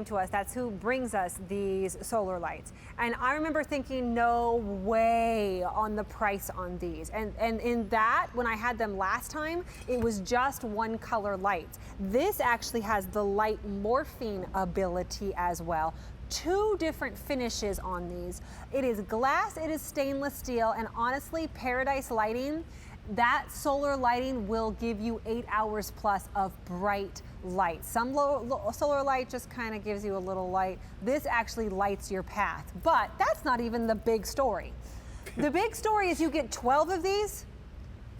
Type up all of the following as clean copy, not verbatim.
came to us, that's who brings us these solar lights. And I remember thinking, no way on the price on these. And in that, when I had them last time, it was just one color light. This actually has the light morphine ability as well. 2 different finishes on these. It is glass, it is stainless steel, and honestly, Paradise Lighting, that solar lighting will give you 8 hours plus of bright light. Some solar light just kind of gives you a little light. This actually lights your path, but that's not even the big story. The big story is you get 12 of these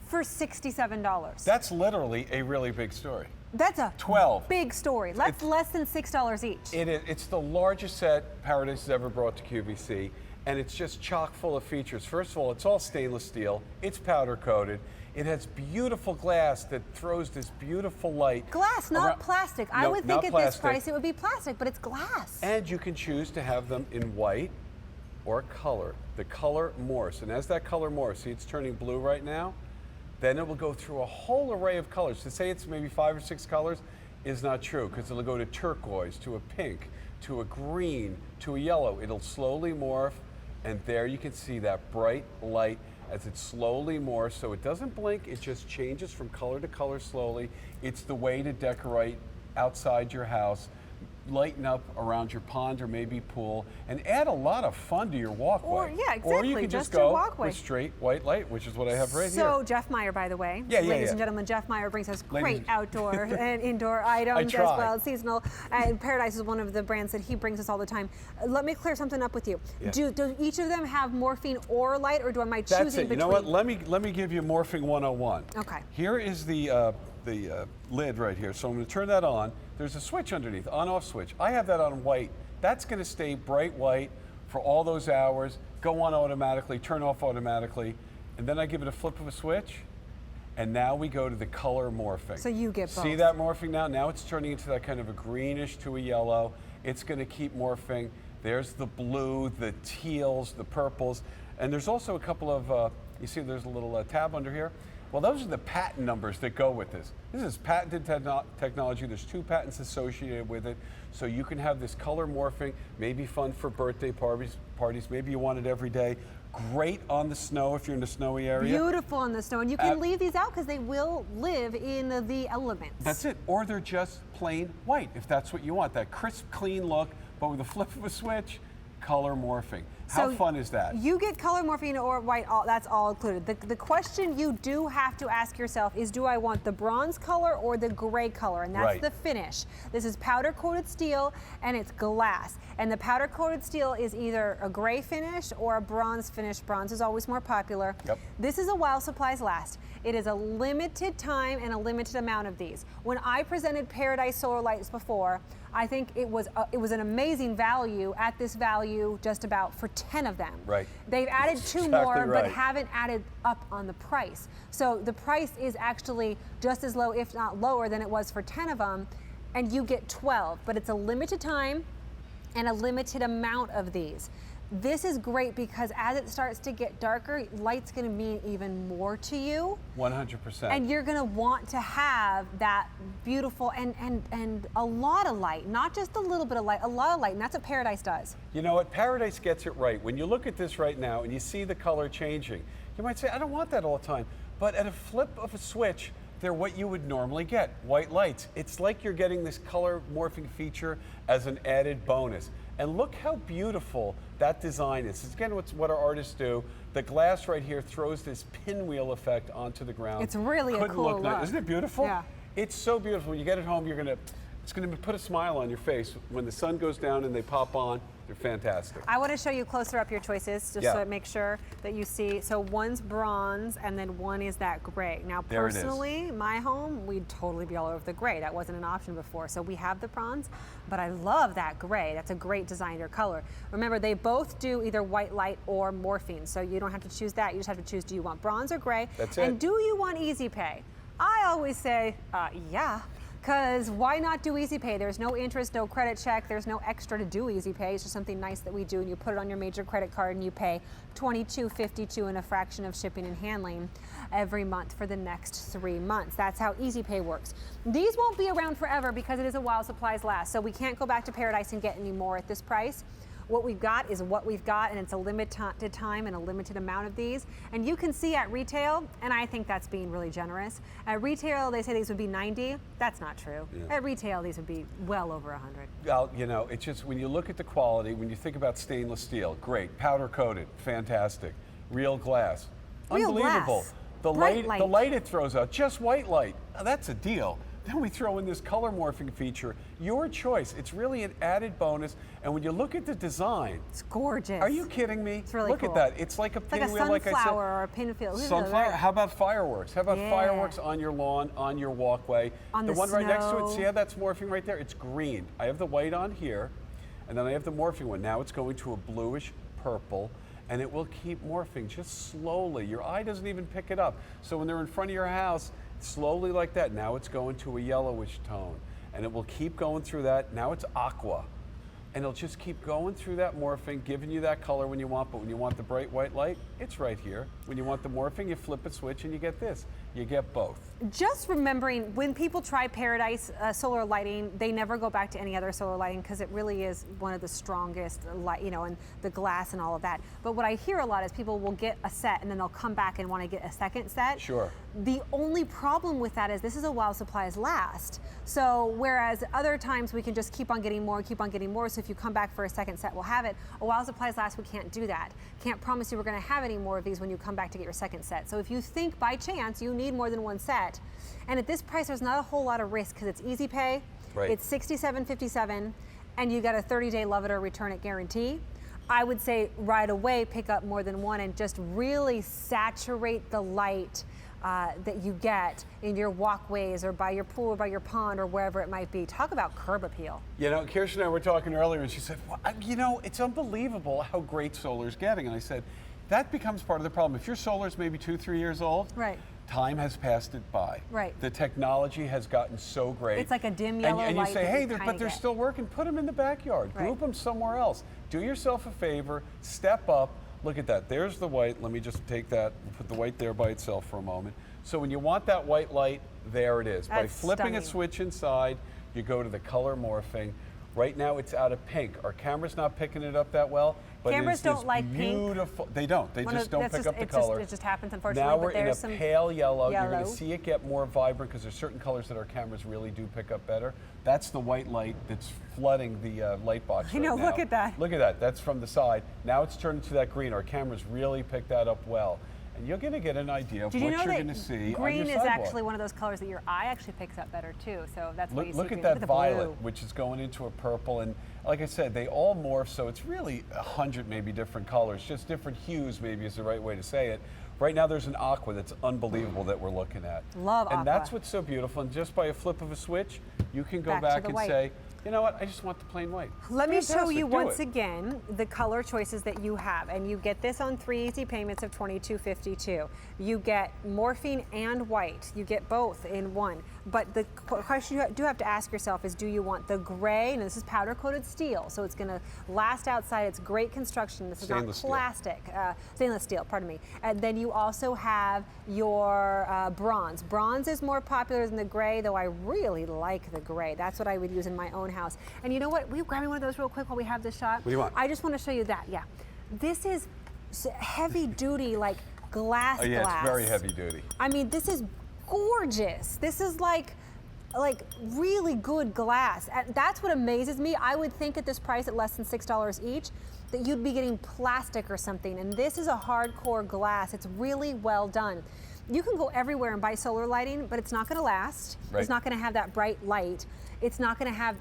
for $67. That's literally a really big story. That's a 12. big story. That's less than $6 each. It's the largest set Paradise has ever brought to QVC, and it's just chock full of features. First of all, it's all stainless steel. It's powder coated. It has beautiful glass that throws this beautiful light. Glass, not plastic. I would think at this price it would be plastic, but it's glass. And you can choose to have them in white or color. The color morphs, and as that color morphs, see it's turning blue right now, then it will go through a whole array of colors. To say it's maybe 5 or 6 colors is not true, because it'll go to turquoise, to a pink, to a green, to a yellow. It'll slowly morph, and there you can see that bright light as it slowly morphs. So it doesn't blink, it just changes from color to color slowly. It's the way to decorate outside your house, lighten up around your pond or maybe pool, and add a lot of fun to your walkway. Or, yeah, exactly. Or you can just go with straight white light, which is what I have right here. So Jeff Meyer, by the way, ladies and gentlemen, Jeff Meyer brings us great outdoor and indoor items as well, seasonal. And Paradise is one of the brands that he brings us all the time. Let me clear something up with you. Yeah. Do each of them have morphine or light, or am I choosing That's it. between? You know what? Let me give you morphing 101. Okay. Here is the lid right here. So I'm going to turn that on. There's a switch underneath, on-off switch. I have that on white. That's going to stay bright white for all those hours, go on automatically, turn off automatically, and then I give it a flip of a switch, and now we go to the color morphing. So you get both. See that morphing now? Now it's turning into that kind of a greenish to a yellow. It's going to keep morphing. There's the blue, the teals, the purples, and there's also a couple of, you see there's a little tab under here. Well, those are the patent numbers that go with this. This is patented technology. There's 2 patents associated with it. So you can have this color morphing, maybe fun for birthday parties. Maybe you want it every day. Great on the snow if you're in a snowy area. Beautiful on the snow. And you can leave these out because they will live in the elements. That's it. Or they're just plain white if that's what you want. That crisp, clean look, but with a flip of a switch, color morphing. How fun is that? You get color morphine or white, that's all included. The question you do have to ask yourself is, do I want the bronze color or the gray color? And that's the finish. This is powder coated steel and it's glass. And the powder coated steel is either a gray finish or a bronze finish. Bronze is always more popular. Yep. This is a while supplies last. It is a limited time and a limited amount of these. When I presented Paradise Solar Lights before, I think it was an amazing value at this value just about for 10 of them. Right. They've added 2 more, but haven't added up on the price. So the price is actually just as low, if not lower, than it was for 10 of them, and you get 12. But it's a limited time and a limited amount of these. This is great because as it starts to get darker, light's going to mean even more to you. 100%. And you're going to want to have that beautiful and a lot of light, not just a little bit of light, a lot of light, and that's what Paradise does. You know what? Paradise gets it right. When you look at this right now and you see the color changing, you might say, I don't want that all the time. But at a flip of a switch, they're what you would normally get, white lights. It's like you're getting this color morphing feature as an added bonus. And look how beautiful that design is. It's again what our artists do. The glass right here throws this pinwheel effect onto the ground. It's really a cool look. Isn't it beautiful? Yeah. It's so beautiful. When you get it home, it's gonna put a smile on your face. When the sun goes down and they pop on, they're fantastic. I want to show you closer up your choices, just so make sure that you see. So one's bronze, and then one is that gray. Now, personally, my home, we'd totally be all over the gray. That wasn't an option before. So we have the bronze, but I love that gray. That's a great designer color. Remember, they both do either white light or morphine, so you don't have to choose that. You just have to choose, do you want bronze or gray? That's it. And do you want easy pay? I always say, yeah. Because why not do Easy Pay? There's no interest, no credit check, there's no extra to do Easy Pay. It's just something nice that we do, and you put it on your major credit card and you pay $22.52 and a fraction of shipping and handling every month for the next 3 months. That's how Easy Pay works. These won't be around forever because it is a while supplies last. So we can't go back to Paradise and get any more at this price. What we've got is what we've got, and it's a limited time and a limited amount of these. And you can see at retail, and I think that's being really generous. At retail, they say these would be 90. That's not true. Yeah. At retail, these would be well over 100. Well, you know, it's just when you look at the quality, when you think about stainless steel, great. Powder coated, fantastic. Real glass, unbelievable. Glass. The light it throws out, just white light. That's a deal. Then we throw in this color morphing feature. Your choice. It's really an added bonus. And when you look at the design, it's gorgeous. Are you kidding me? It's really look cool. at that. It's like a pinwheel, like I said. Sunflower or a pinwheel. Sunflower. How about fireworks? How about fireworks on your lawn, on your walkway? On the one right next to it. snow. See how that's morphing right there? It's green. I have the white on here, and then I have the morphing one. Now it's going to a bluish purple. And it will keep morphing just slowly. Your eye doesn't even pick it up. So when they're in front of your house, slowly like that, now it's going to a yellowish tone. And it will keep going through that. Now it's aqua. And it'll just keep going through that morphing, giving you that color when you want. But when you want the bright white light, it's right here. When you want the morphing, you flip a switch and you get this. You get both. Just remembering, when people try Paradise solar lighting, they never go back to any other solar lighting because it really is one of the strongest light, you know, and the glass and all of that. But what I hear a lot is people will get a set and then they'll come back and want to get a second set. Sure. The only problem with that is this is a while supplies last. So whereas other times we can just keep on getting more, so if you come back for a second set, we'll have it. A while supplies last, we can't do that. Can't promise you we're going to have any more of these when you come back to get your second set. So if you think by chance you need more than one set, and at this price there's not a whole lot of risk because it's Easy Pay, right. It's $67.57, and you got a 30-day love it or return it guarantee. I would say right away pick up more than one and just really saturate the light that you get in your walkways or by your pool or by your pond or wherever it might be. Talk about curb appeal. You know, Kerstin and I were talking earlier and she said, well, you know, it's unbelievable how great solar's getting. And I said, that becomes part of the problem. If your solar's maybe 2-3 years old, right. Time has passed it by. Right. The technology has gotten so great. It's like a dim yellow light. And you say, hey, but they're get. still working. Put them in the backyard. Right. Group them somewhere else. Do yourself a favor. Step up. Look at that. There's the white. Let me just take that and put the white there by itself for a moment. So when you want that white light, there it is. That's by flipping stunning. a switch inside, you go to the color morphing. Right now it's out of pink. Our camera's not picking it up that well. But Cameras it's don't like beautiful, pink. They don't. They just don't pick up the color. It just happens, unfortunately. Now we're but in a some pale yellow. You're going to see it get more vibrant because there's certain colors that our cameras really do pick up better. That's the white light that's flooding the light box I know, right now. look at that. Look at that. That's from the side. Now it's turned to that green. Our cameras really pick that up well. And you're going to get an idea of what you're going to see on your green is sidewalk. actually one of those colors that your eye actually picks up better too. So that's why you see Look at green. that Look at violet, blue. which is going into a purple. And like I said, they all morph, so it's really 100 maybe different colors. Just different hues maybe is the right way to say it. Right now there's an aqua that's unbelievable that we're looking at. Love aqua. And that's what's so beautiful. And just by a flip of a switch, you can go back and white. say, you know what, I just want the plain white. Let me show you Do once it. again the color choices that you have, and you get this on 3 easy payments of $22.52. You get morphine and white. You get both in one. But the question you do have to ask yourself is, do you want the gray? And this is powder coated steel, so it's going to last outside. It's great construction. This is not plastic, stainless steel. Pardon me. And then you also have your bronze. Bronze is more popular than the gray, though I really like the gray. That's what I would use in my own house. And you know what? Will you grab me one of those real quick while we have this shot? What do you want? I just want to show you that. Yeah, this is heavy duty, like glass. Oh, yeah, it's very heavy duty. I mean, this is gorgeous. This is like really good glass. That's what amazes me. I would think at this price, at less than $6 each, that you'd be getting plastic or something. And this is a hardcore glass. It's really well done. You can go everywhere and buy solar lighting, but it's not going to last. Right. It's not going to have that bright light. It's not going to have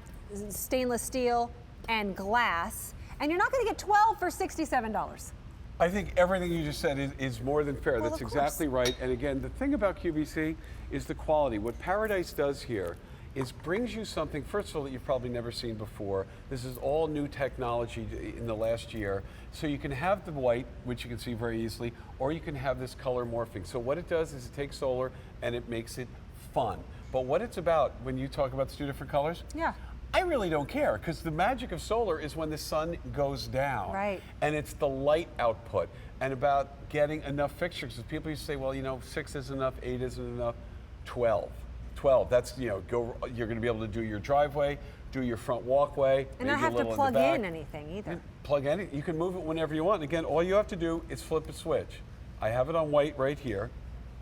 stainless steel and glass. And you're not going to get 12 for $67. I think everything you just said is more than fair. Well, That's of exactly right. And again, the thing about QVC is the quality. What Paradise does here is brings you something, first of all, that you've probably never seen before. This is all new technology in the last year. So you can have the white, which you can see very easily, or you can have this color morphing. So what it does is it takes solar and it makes it fun. But what it's about when you talk about the two different colors, Yeah. I really don't care, because the magic of solar is when the sun goes down. Right. And it's the light output and about getting enough fixtures. Because people used to say, well, 6 isn't enough, 8 isn't enough, 12. 12, that's, you're going to be able to do your driveway, do your front walkway. And not have to plug in anything either. Plug anything. You can move it whenever you want. And again, all you have to do is flip a switch. I have it on white right here.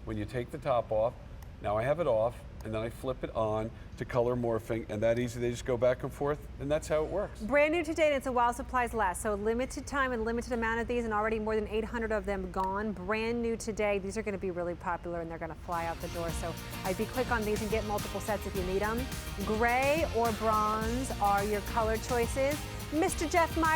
When you take the top off, now I have it off, and then I flip it on to color morphing, and that easy. They just go back and forth, and that's how it works. Brand new today, and it's a while supplies last. So limited time and limited amount of these, and already more than 800 of them gone. Brand new today. These are going to be really popular, and they're going to fly out the door. So I'd be quick on these and get multiple sets if you need them. Gray or bronze are your color choices. Mr. Jeff Meyer.